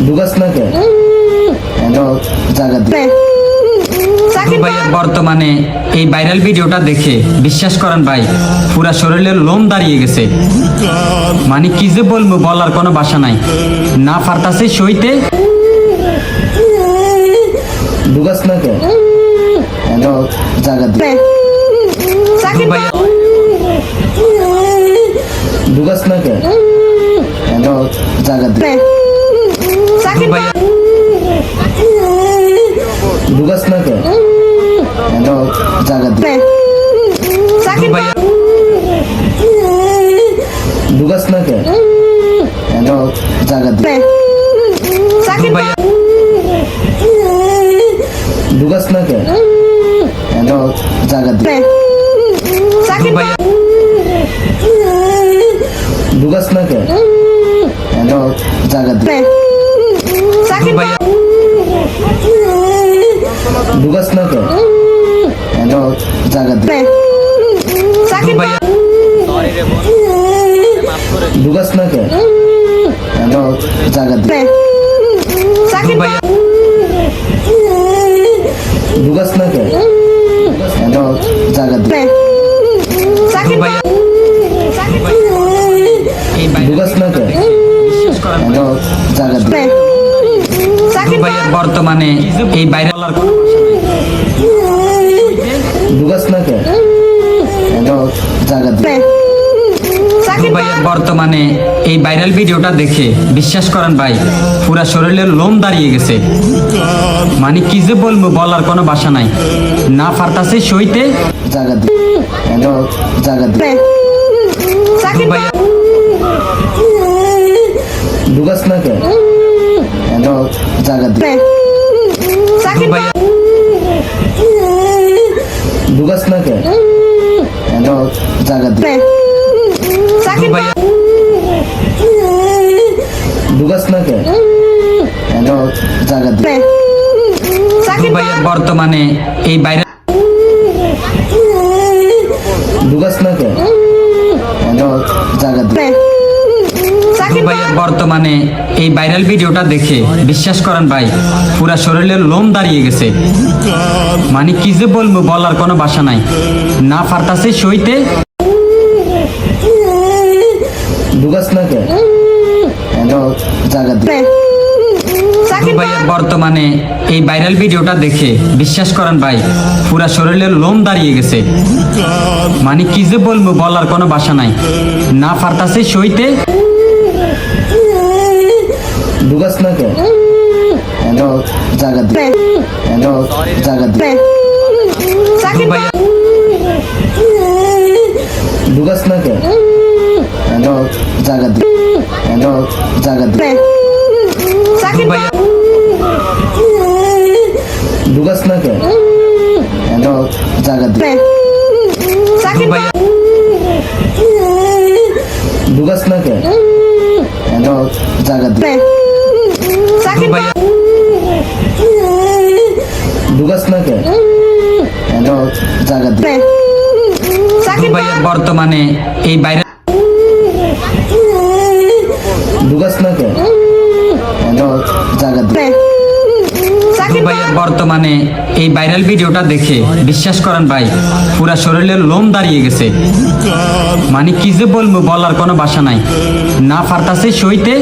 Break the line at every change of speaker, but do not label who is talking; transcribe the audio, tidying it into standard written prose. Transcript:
ঢুকাস না কে জায়গা দিয়ে
ভাই বর্তমানে এই ভাইরাল ভিডিওটা দেখে বিশ্বাস করেন ভাই পুরা শরীরের লোম দাঁড়িয়ে গেছে। মানে কি যে বলবো, বলার কোনো ভাষা নাই, না পারতাছে সইতে।
ঢুকাস না কে জায়গা দিয়ে
ভাই
ঢুকাস না কে জায়গা দিয়ে
ভাই
ঢুকাস না কে জায়গা দিয়ে
ভাই
ঢুকাস না কে জায়গা দিয়ে
ভাই
ঢুকাস না কে জায়গা দিয়ে
ভাই
ঢুকাস না কে জায়গা দিয়ে
ভাই
ঢুকাস না কে জায়গা দিয়ে
ভাই
ঢুকাস না কে জায়গা দিয়ে
ভাই
ঢুকাস না কে জায়গা দিয়ে
ভাই এই
ঢুকাস না কে
বিশ্বাস করেন
জায়গা দিয়ে
ভাই বর্তমানে এই ভাইরাল
ঢুকাস না কে জায়গা দিয়ে
ভাই বর্তমানে এই ভাইরাল ভিডিওটা দেখে বিশ্বাস করেন ভাই পুরা শরীরের লোম দাঁড়িয়ে গেছে। মানে কি যে বলবো, বলার কোনো ভাষা নাই, না পারতাছে সইতে।
জায়গা দিয়ে জায়গা দিয়ে
ভাই
ঢুকাস না কে জায়গা দিয়ে
ভাই
ঢুকাস না কে জায়গা দিয়ে
ভাই
ঢুকাস না কে জায়গা দিয়ে
ভাই বর্তমানে এই ভাইরাল
ঢুকাস না কে জায়গা দিয়ে
ভাই বর্তমানে এই ভাইরাল ভিডিওটা দেখে বিশ্বাস করেন ভাই পুরা শরীরের লোম দাঁড়িয়ে গেছে। মানে কি যে বলবো, বলার কোনো ভাষা নাই, না পারতাছে সইতে।
ঢুকাস না কে জায়গা দিয়ে
ভাই বর্তমানে এই ভাইরাল ভিডিওটা দেখে বিশ্বাস করেন ভাই পুরা শরীরের লোম দাঁড়িয়ে গেছে। মানে কি যে বলবো, বলার কোনো ভাষা নাই, না পারতাছে সইতে।
ঢুকাস না কে জায়গা দিয়ে জায়গা দিয়ে
ভাই
ঢুকাস না কে জায়গা দিয়ে জায়গা দিয়ে
ভাই
ঢুকাস না কে জায়গা দিয়ে
ভাই
ঢুকাস না কে জায়গা দিয়ে
ভাই
ঢুকাস না কে জায়গা দিয়ে
ভাই বর্তমানে এই ভাইরাল
ঢুকাস না কে জায়গা দিয়ে
ভাই বর্তমানে এই ভাইরাল ভিডিওটা দেখে বিশ্বাস করেন ভাই পুরা শরীরের লোম দাঁড়িয়ে গেছে। মানে কি যে বলবো, বলার কোনো ভাষা নাই, না পারতাছে সইতে।